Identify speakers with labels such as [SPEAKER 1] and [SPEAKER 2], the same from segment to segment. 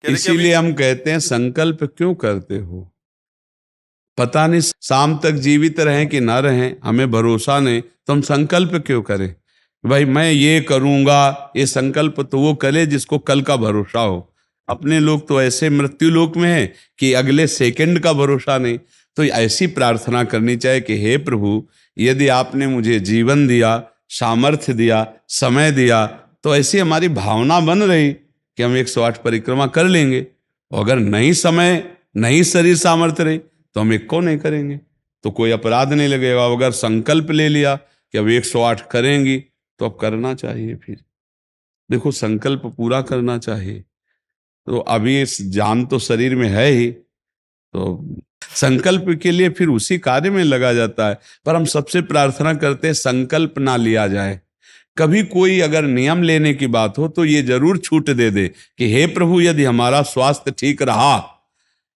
[SPEAKER 1] कह रहे कि अभी
[SPEAKER 2] इसीलिए हम कहते हैं संकल्प क्यों करते हो? पता नहीं शाम तक जीवित रहें कि ना रहें, हमें भरोसा नहीं, तो हम संकल्प क्यों करें? भाई मैं ये करूंगा, ये संकल्प तो वो करे जिसको कल का भरोसा हो। अपने लोग तो ऐसे मृत्यु लोक में है कि अगले सेकंड का भरोसा नहीं। तो ऐसी प्रार्थना करनी चाहिए कि हे प्रभु, यदि आपने मुझे जीवन दिया, सामर्थ्य दिया, समय दिया, तो ऐसी हमारी भावना बन रही कि हम 108 परिक्रमा कर लेंगे। और अगर नहीं समय, नहीं शरीर सामर्थ्य रही, तो हम एक को नहीं करेंगे, तो कोई अपराध नहीं लगेगा। अगर संकल्प ले लिया कि अब 108 करेंगी, तो अब करना चाहिए। फिर देखो, संकल्प पूरा करना चाहिए। तो अभी इस जान तो शरीर में है ही, तो संकल्प के लिए फिर उसी कार्य में लगा जाता है। पर हम सबसे प्रार्थना करते हैं संकल्प ना लिया जाए। कभी कोई अगर नियम लेने की बात हो तो ये जरूर छूट दे दे कि हे प्रभु, यदि हमारा स्वास्थ्य ठीक रहा,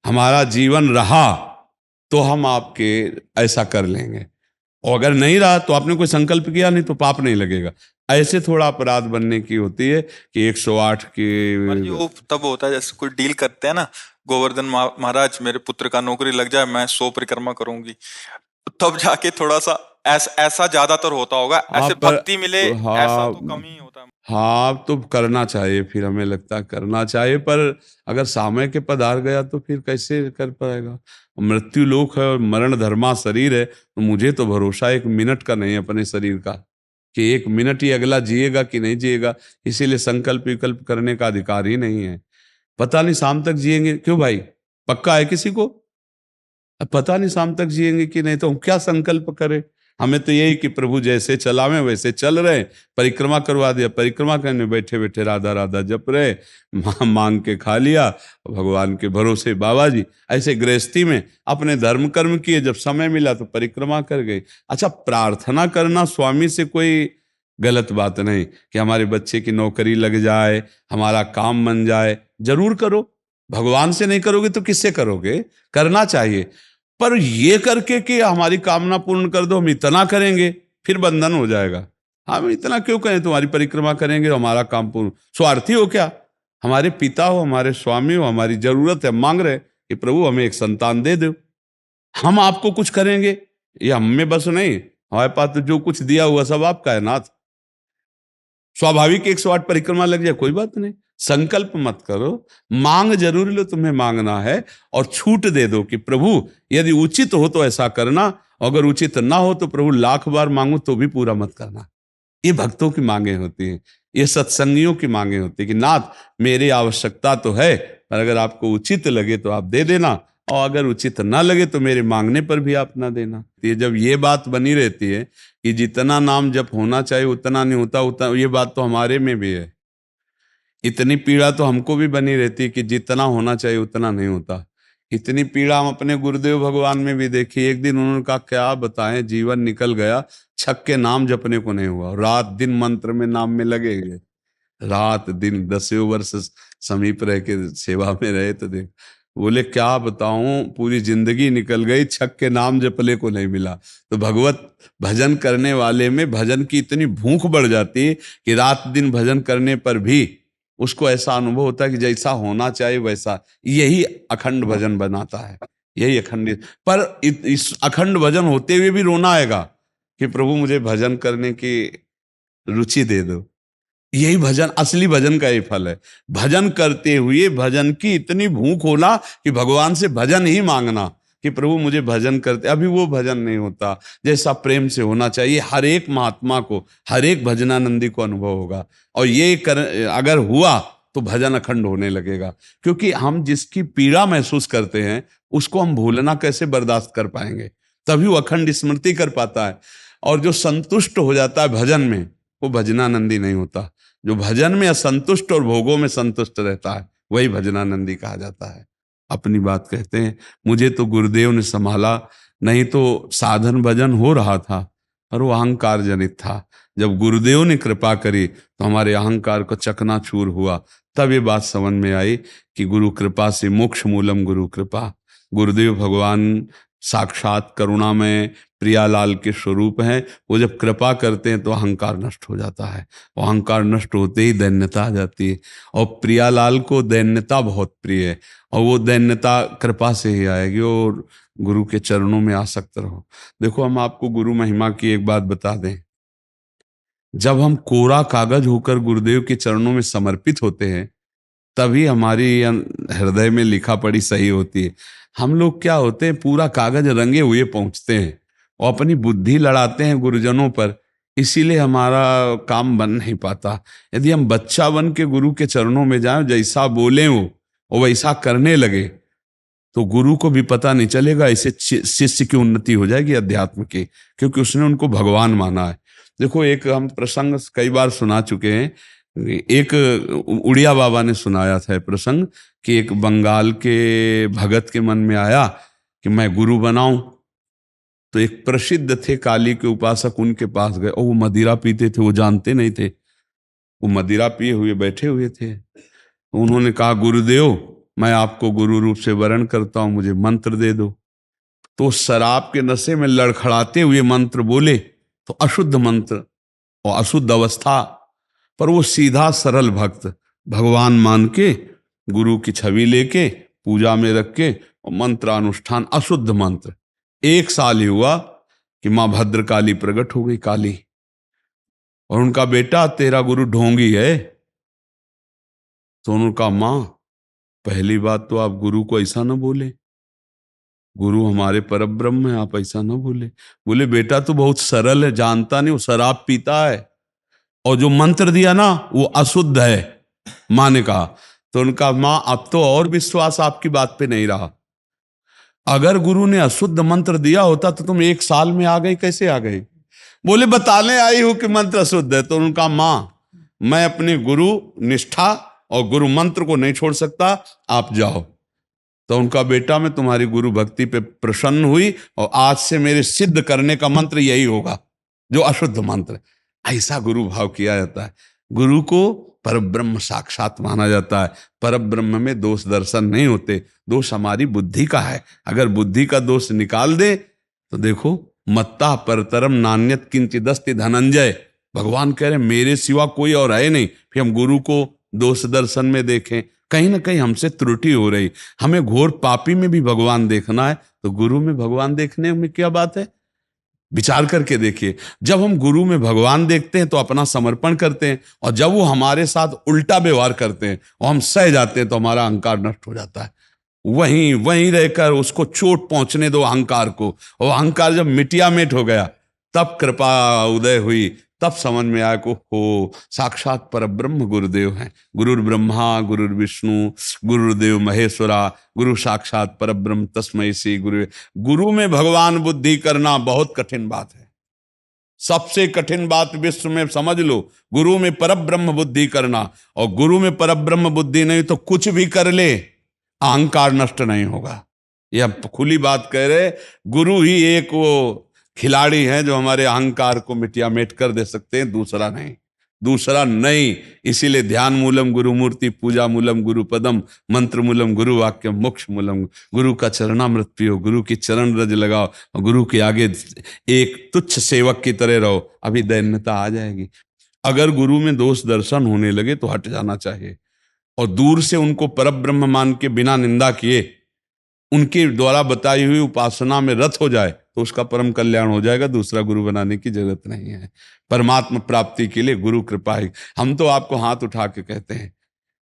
[SPEAKER 2] हमारा जीवन रहा, तो हम आपके ऐसा कर लेंगे। और अगर नहीं रहा तो आपने कोई संकल्प किया नहीं, तो पाप नहीं लगेगा। ऐसे थोड़ा अपराध बनने की होती है कि 108 की।
[SPEAKER 1] महाराज जी वो तब होता है जैसे कोई डील करते हैं ना, गोवर्धन महाराज मेरे पुत्र का नौकरी लग जाए, मैं 100 परिक्रमा करूंगी, तब जाके थोड़ा सा ऐसा ज्यादातर होता होगा।
[SPEAKER 2] हाँ
[SPEAKER 1] ऐसे
[SPEAKER 2] पर
[SPEAKER 1] भक्ति मिले ऐसा
[SPEAKER 2] हाँ,
[SPEAKER 1] तो कम ही होता है।
[SPEAKER 2] हाँ तो करना चाहिए, फिर हमें लगता है करना चाहिए। पर अगर समय के पधार गया तो फिर कैसे कर पाएगा? मृत्यु लोक है और मरण धर्मा शरीर है, तो मुझे तो भरोसा 1 मिनट का नहीं है अपने शरीर का कि 1 मिनट ही अगला जिएगा कि नहीं जिएगा। इसीलिए संकल्प विकल्प करने का अधिकार ही नहीं है। पता नहीं शाम तक जिएंगे क्यों भाई, पक्का है किसी को? अब पता नहीं शाम तक जिएंगे कि नहीं, तो हम क्या संकल्प करें? हमें तो यही कि प्रभु जैसे चलावे वैसे चल रहे। परिक्रमा करवा दिया, परिक्रमा करने बैठे बैठे राधा राधा जप रहे, मांग के खा लिया, भगवान के भरोसे बाबा जी। ऐसे गृहस्थी में अपने धर्म कर्म किए, जब समय मिला तो परिक्रमा कर गए। अच्छा, प्रार्थना करना स्वामी से कोई गलत बात नहीं कि हमारे बच्चे की नौकरी लग जाए, हमारा काम बन जाए, जरूर करो। भगवान से नहीं करोगे तो किससे करोगे? करना चाहिए। पर ये करके कि हमारी कामना पूर्ण कर दो, हम इतना करेंगे, फिर बंधन हो जाएगा। हम इतना क्यों करें, तुम्हारी परिक्रमा करेंगे तो हमारा काम पूर्ण। स्वार्थी हो क्या? हमारे पिता हो, हमारे स्वामी हो, हमारी जरूरत है, मांग रहे कि प्रभु हमें एक संतान दे दो, हम आपको कुछ करेंगे। ये हम में बस नहीं, हमारे पास तो जो कुछ दिया हुआ सब आपका है नाथ। स्वाभाविक 108 परिक्रमा लग जाए, कोई बात नहीं। संकल्प मत करो, मांग जरूर लो, तुम्हें मांगना है। और छूट दे दो कि प्रभु यदि उचित हो तो ऐसा करना, अगर उचित ना हो तो प्रभु लाख बार मांगो तो भी पूरा मत करना। ये भक्तों की मांगे होती हैं, ये सत्संगियों की मांगे होती है कि नाथ मेरी आवश्यकता तो है, पर अगर आपको उचित लगे तो आप दे देना, और अगर उचित ना लगे तो मेरे मांगने पर भी आप ना देना। ये जब ये बात बनी रहती है कि जितना नाम जप होना चाहिए उतना नहीं होता, उतना, ये बात तो हमारे में भी है। इतनी पीड़ा तो हमको भी बनी रहती है कि जितना होना चाहिए उतना नहीं होता। इतनी पीड़ा हम अपने गुरुदेव भगवान में भी देखी। एक दिन उन्होंने कहा क्या बताएं, जीवन निकल गया, छक के नाम जपने को नहीं हुआ, रात दिन मंत्र में नाम में लगे गए, रात दिन 10 वर्ष समीप रह के सेवा में रहे। तो देख, बोले क्या बताऊं, पूरी जिंदगी निकल गई, छक के नाम जपले को नहीं मिला। तो भगवत भजन करने वाले में भजन की इतनी भूख बढ़ जाती है कि रात दिन भजन करने पर भी उसको ऐसा अनुभव होता है कि जैसा होना चाहिए वैसा। यही अखंड भजन बनाता है, यही अखंड। पर इस अखंड भजन होते हुए भी रोना आएगा कि प्रभु मुझे भजन करने की रुचि दे दो। यही भजन, असली भजन का ही फल है। भजन करते हुए भजन की इतनी भूख होना कि भगवान से भजन ही मांगना कि प्रभु मुझे भजन करते। अभी वो भजन नहीं होता जैसा प्रेम से होना चाहिए। हर एक महात्मा को, हर एक भजनानंदी को अनुभव होगा। और ये अगर हुआ तो भजन अखंड होने लगेगा। क्योंकि हम जिसकी पीड़ा महसूस करते हैं उसको हम भूलना कैसे बर्दाश्त कर पाएंगे? तभी वो अखंड स्मृति कर पाता है। और जो संतुष्ट हो जाता है भजन में, वो भजनानंदी नहीं होता। जो भजन में असंतुष्ट और भोगों में संतुष्ट रहता है वही भजनानंदी कहा जाता है। अपनी बात कहते हैं, मुझे तो गुरुदेव ने संभाला, नहीं तो साधन भजन हो रहा था, पर वो अहंकार जनित था। जब गुरुदेव ने कृपा करी तो हमारे अहंकार को चकनाचूर हुआ। तब ये बात समझ में आई कि गुरु कृपा से मोक्ष मूलम गुरु कृपा। गुरुदेव भगवान साक्षात करुणामय प्रियालाल के स्वरूप हैं। वो जब कृपा करते हैं तो अहंकार नष्ट हो जाता है, और अहंकार नष्ट होते ही दैन्यता आ जाती है। और प्रियालाल को दैन्यता बहुत प्रिय है, और वो दैन्यता कृपा से ही आएगी। और गुरु के चरणों में आसक्त रहो। देखो, हम आपको गुरु महिमा की एक बात बता दें। जब हम कोरा कागज होकर गुरुदेव के चरणों में समर्पित होते हैं, तभी हमारी हृदय में लिखा पढ़ी सही होती है। हम लोग क्या होते हैं, पूरा कागज रंगे हुए पहुंचते हैं और अपनी बुद्धि लड़ाते हैं गुरुजनों पर, इसीलिए हमारा काम बन नहीं पाता। यदि हम बच्चा बन के गुरु के चरणों में जाएं, जैसा बोले वो और वैसा करने लगे, तो गुरु को भी पता नहीं चलेगा। ऐसे शिष्य की उन्नति हो जाएगी अध्यात्म की, क्योंकि उसने उनको भगवान माना है। देखो, एक हम प्रसंग कई बार सुना चुके हैं। एक उड़िया बाबा ने सुनाया था प्रसंग कि एक बंगाल के भगत के मन में आया कि मैं गुरु बनाऊं। तो एक प्रसिद्ध थे काली के उपासक, उनके पास गए, और वो मदिरा पीते थे, वो जानते नहीं थे। वो मदिरा पिए हुए बैठे हुए थे। उन्होंने कहा, गुरुदेव, मैं आपको गुरु रूप से वरण करता हूं, मुझे मंत्र दे दो। तो शराब के नशे में लड़खड़ाते हुए मंत्र बोले, तो अशुद्ध मंत्र और अशुद्ध अवस्था, पर वो सीधा सरल भक्त भगवान मान के गुरु की छवि लेके पूजा में रख के और मंत्रानुष्ठान, अशुद्ध मंत्र। 1 साल ही हुआ कि माँ भद्रकाली प्रकट हो गई, काली, और उनका बेटा, तेरा गुरु ढोंगी है। तो उन्होंने कहा, माँ, पहली बात तो आप गुरु को ऐसा ना बोले, गुरु हमारे परब्रह्म है, आप ऐसा ना बोले। बोले, बेटा तू बहुत सरल है, जानता नहीं, वो शराब पीता है, और जो मंत्र दिया ना वो अशुद्ध है। माँ ने कहा। तो उनका, माँ, अब तो और विश्वास आपकी बात पे नहीं रहा। अगर गुरु ने अशुद्ध मंत्र दिया होता तो तुम 1 साल में आ गई, कैसे आ गई? बोले, बताने आई हूं कि मंत्र अशुद्ध है। तो उनका, माँ, मैं अपने गुरु निष्ठा और गुरु मंत्र को नहीं छोड़ सकता, आप जाओ। तो उनका बेटा, मैं तुम्हारी गुरु भक्ति पे प्रसन्न हुई, और आज से मेरे सिद्ध करने का मंत्र यही होगा जो अशुद्ध मंत्र। ऐसा गुरु भाव किया जाता है। गुरु को परब्रह्म साक्षात माना जाता है। परब्रह्म में दोष दर्शन नहीं होते, दोष हमारी बुद्धि का है। अगर बुद्धि का दोष निकाल दे तो देखो, मत्ता परतरम नान्यत किंचिदस्ति धनंजय, भगवान कह रहे मेरे सिवा कोई और है नहीं। फिर हम गुरु को दोष दर्शन में देखें, कहीं ना कहीं हमसे त्रुटि हो रही। हमें घोर पापी में भी भगवान देखना है, तो गुरु में भगवान देखने में क्या बात है? विचार करके देखिए। जब हम गुरु में भगवान देखते हैं तो अपना समर्पण करते हैं, और जब वो हमारे साथ उल्टा व्यवहार करते हैं और हम सह जाते हैं तो हमारा अहंकार नष्ट हो जाता है। वहीं वहीं रहकर उसको चोट पहुंचने दो अहंकार को, और अहंकार जब मिटिया मिट हो गया, तब कृपा उदय हुई, तब समझ में आया को हो साक्षात परब्रह्म गुरुदेव हैं। गुरुर् ब्रह्मा गुरुर् विष्णु गुरुर्देव महेश्वरा, गुरु साक्षात परब्रह्म तस्मै श्री गुरु। गुरु में भगवान बुद्धि करना बहुत कठिन बात है, सबसे कठिन बात विश्व में, समझ लो। गुरु में परब्रह्म बुद्धि करना, और गुरु में परब्रह्म बुद्धि नहीं तो कुछ भी कर ले, अहंकार नष्ट नहीं होगा। यह खुली बात कह रहे। गुरु ही एक वो खिलाड़ी हैं जो हमारे अहंकार को मिटिया मेट कर दे सकते हैं, दूसरा नहीं, दूसरा नहीं। इसीलिए ध्यान मूलम गुरु मूर्ति, पूजा मूलम गुरु पदम, मंत्र मूलम गुरु वाक्यम, मोक्ष मूलम। गुरु का चरणामृत पियो, गुरु की चरण रज लगाओ, और गुरु के आगे एक तुच्छ सेवक की तरह रहो, अभी दैन्यता आ जाएगी। अगर गुरु में दोष दर्शन होने लगे तो हट जाना चाहिए, और दूर से उनको परब्रह्म मान के बिना निंदा किए उनके द्वारा बताई हुई उपासना में रत हो जाए तो उसका परम कल्याण हो जाएगा। दूसरा गुरु बनाने की जरूरत नहीं है। परमात्मा प्राप्ति के लिए गुरु कृपा ही। हम तो आपको हाथ उठा के कहते हैं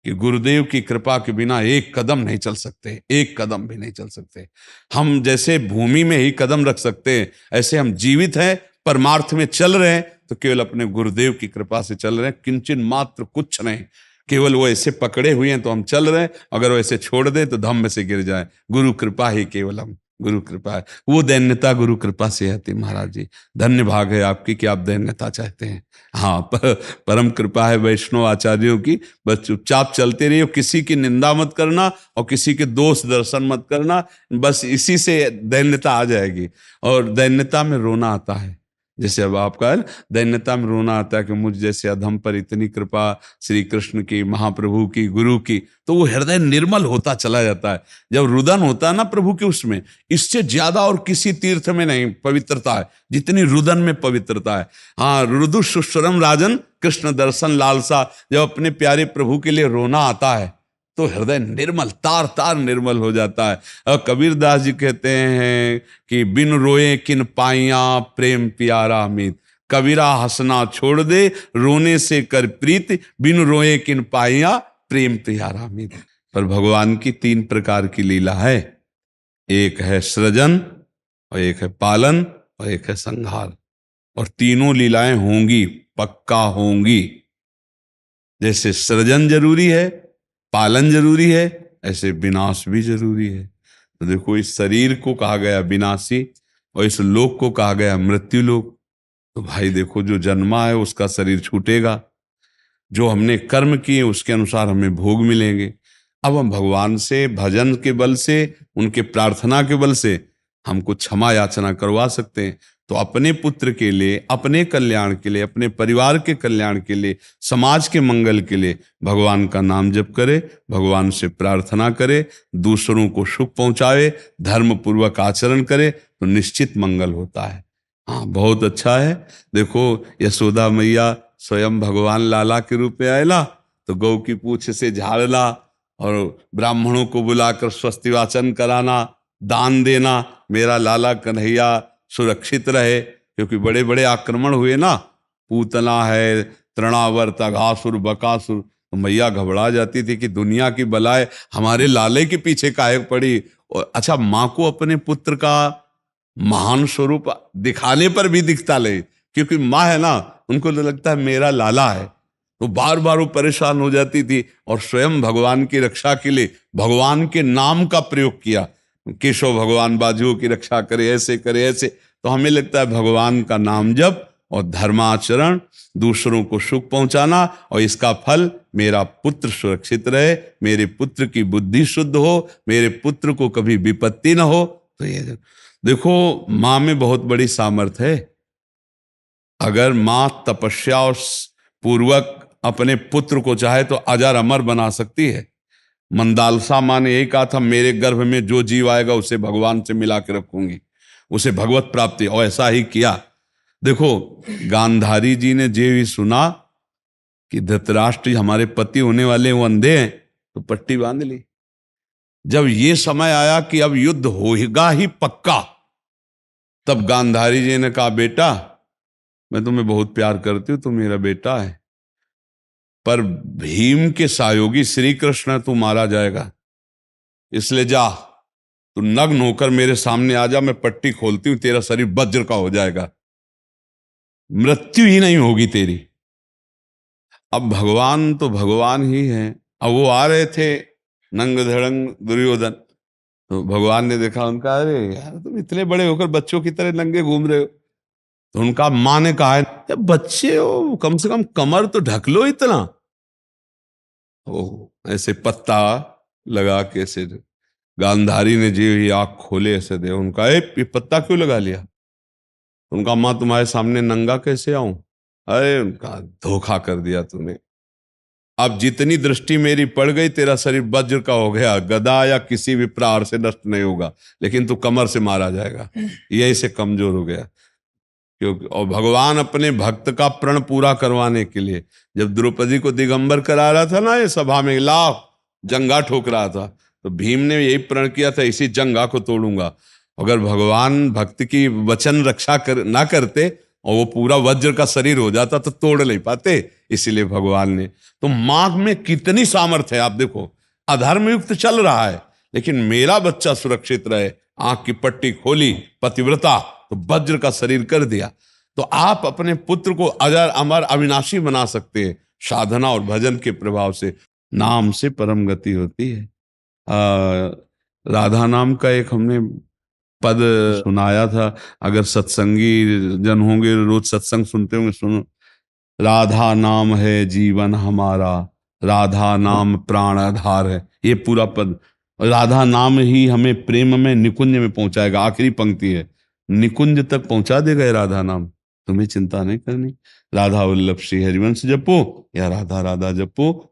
[SPEAKER 2] कि गुरुदेव की कृपा के बिना एक कदम नहीं चल सकते, एक कदम भी नहीं चल सकते। हम जैसे भूमि में ही कदम रख सकते हैं, ऐसे हम जीवित हैं, परमार्थ में चल रहे हैं तो केवल अपने गुरुदेव की कृपा से चल रहे हैं, किंचन मात्र कुछ नहीं। केवल वो ऐसे पकड़े हुए हैं तो हम चल रहे हैं, अगर वो ऐसे छोड़ दें तो धम्म से गिर जाए। गुरु कृपा ही केवल, हम गुरु कृपा है। वो दैन्यता गुरु कृपा से आती। महाराज जी, धन्य भाग है आपकी कि आप दैन्यता चाहते हैं। हाँ, परम कृपा है वैष्णव आचार्यों की। बस चुपचाप चलते रहिए, किसी की निंदा मत करना और किसी के दोष दर्शन मत करना, बस इसी से दैन्यता आ जाएगी। और दैन्यता में रोना आता है, जैसे अब आपका है, दैन्यता में रोना आता है कि मुझ जैसे अधम पर इतनी कृपा श्री कृष्ण की, महाप्रभु की, गुरु की, तो वो हृदय निर्मल होता चला जाता है। जब रुदन होता है ना प्रभु के, उसमें इससे ज्यादा और किसी तीर्थ में नहीं पवित्रता है जितनी रुदन में पवित्रता है। हाँ, रुदु सुश्रम राजन कृष्ण दर्शन लालसा, जब अपने प्यारे प्रभु के लिए रोना आता है तो हृदय निर्मल, तार तार निर्मल हो जाता है। और कबीर दास जी कहते हैं कि बिन रोए किन पाइया प्रेम प्यारा मीत, कबीरा हंसना छोड़ दे रोने से कर प्रीत, बिन रोए किन पाइया प्रेम प्यारा मीत। पर भगवान की 3 प्रकार की लीला है, एक है सृजन और एक है पालन और एक है संहार, और तीनों लीलाएं होंगी, पक्का होंगी। जैसे सृजन जरूरी है, पालन जरूरी है, ऐसे विनाश भी जरूरी है। तो देखो, इस शरीर को कहा गया विनाशी और इस लोक को कहा गया मृत्यु लोक। तो भाई देखो, जो जन्मा है उसका शरीर छूटेगा, जो हमने कर्म किए उसके अनुसार हमें भोग मिलेंगे। अब हम भगवान से भजन के बल से, उनके प्रार्थना के बल से हमको क्षमा याचना करवा सकते हैं। तो अपने पुत्र के लिए, अपने कल्याण के लिए, अपने परिवार के कल्याण के लिए, समाज के मंगल के लिए भगवान का नाम जप करे, भगवान से प्रार्थना करे, दूसरों को सुख पहुंचावे, धर्म पूर्वक आचरण करे, तो निश्चित मंगल होता है। हाँ, बहुत अच्छा है। देखो, यशोदा मैया स्वयं भगवान लाला के रूप में आयला तो गौ की पूंछ से झाड़ना और ब्राह्मणों को बुलाकर स्वस्ति वाचन कराना, दान देना, मेरा लाला कन्हैया सुरक्षित रहे। क्योंकि बड़े बड़े आक्रमण हुए ना, पूतना है, तृणावर्त, अघासुर, बकासुर, तो मैया घबरा जाती थी कि दुनिया की बलाएं हमारे लाले के पीछे काहे पड़ी। और अच्छा, माँ को अपने पुत्र का महान स्वरूप दिखाने पर भी दिखता ले, क्योंकि माँ है ना, उनको तो लगता है मेरा लाला है, तो बार बार वो परेशान हो जाती थी। और स्वयं भगवान की रक्षा के लिए भगवान के नाम का प्रयोग किया, केशव भगवान बाजुओं की रक्षा करे, ऐसे करे, ऐसे। तो हमें लगता है भगवान का नाम जप और धर्माचरण, दूसरों को सुख पहुंचाना, और इसका फल मेरा पुत्र सुरक्षित रहे, मेरे पुत्र की बुद्धि शुद्ध हो, मेरे पुत्र को कभी विपत्ति ना हो। तो ये देखो, माँ में बहुत बड़ी सामर्थ्य है। अगर माँ तपस्या और पूर्वक अपने पुत्र को चाहे तो अजर अमर बना सकती है। मंदालसा माँ ने यही कहा था, मेरे गर्भ में जो जीव आएगा उसे भगवान से मिला के रखूंगी, उसे भगवत प्राप्ति, और ऐसा ही किया। देखो, गांधारी जी ने जे भी सुना कि धृतराष्ट्र हमारे पति होने वाले वो अंधे हैं, तो पट्टी बांध ली। जब ये समय आया कि अब युद्ध होगा ही पक्का, तब गांधारी जी ने कहा, बेटा मैं तुम्हें बहुत प्यार करती हूं, तुम मेरा बेटा है, पर भीम के सहयोगी श्री कृष्ण तू मारा जाएगा, इसलिए जा, तू नग्न होकर मेरे सामने आ जा, मैं पट्टी खोलती हूं, तेरा शरीर वज्र का हो जाएगा, मृत्यु ही नहीं होगी तेरी। अब भगवान तो भगवान ही है। अब वो आ रहे थे नंग धड़ंग दुर्योधन, तो भगवान ने देखा उनका, अरे यार तुम इतने बड़े होकर बच्चों की तरह नंगे घूम रहे हो। तो उनका माँ ने कहा है, बच्चे हो, कम से कम कमर तो ढक लो इतना। ओ ऐसे पत्ता लगा के ऐसे, गांधारी ने जी ही आंख खोले ऐसे दे, उनका ये पत्ता क्यों लगा लिया? उनका, माँ तुम्हारे सामने नंगा कैसे आऊं? अरे उनका, धोखा कर दिया तूने, अब जितनी दृष्टि मेरी पड़ गई, तेरा शरीर वज्र का हो गया, गदा या किसी भी प्रहार से नष्ट नहीं होगा, लेकिन तू कमर से मारा जाएगा, यही से कमजोर हो गया। क्योंकि और भगवान अपने भक्त का प्रण पूरा करवाने के लिए जब द्रौपदी को दिगंबर करा रहा था ना, ये सभा में लाभ जंगा ठोक रहा था, तो भीम ने यही प्रण किया था, इसी जंगा को तोड़ूंगा। अगर भगवान भक्त की वचन रक्षा ना करते और वो पूरा वज्र का शरीर हो जाता तो तोड़ नहीं पाते, इसीलिए भगवान ने। तो माँ में कितनी सामर्थ्य है, आप देखो, अधर्म युक्त चल रहा है लेकिन मेरा बच्चा सुरक्षित रहे, आंख की पट्टी खोली, पतिव्रता, तो वज्र का शरीर कर दिया। तो आप अपने पुत्र को अजर अमर अविनाशी बना सकते हैं साधना और भजन के प्रभाव से। नाम से परम गति होती है। राधा नाम का एक हमने पद सुनाया था, अगर सत्संगी जन होंगे, रोज सत्संग सुनते होंगे, सुनो, राधा नाम है जीवन हमारा, राधा नाम प्राण आधार है। ये पूरा पद, राधा नाम ही हमें प्रेम में निकुंज में पहुंचाएगा। आखिरी पंक्ति है, निकुंज तक पहुंचा देगा ये राधा नाम। तुम्हें चिंता नहीं करनी। राधा वल्लभ श्री हरिवंश जपो या राधा राधा जपो,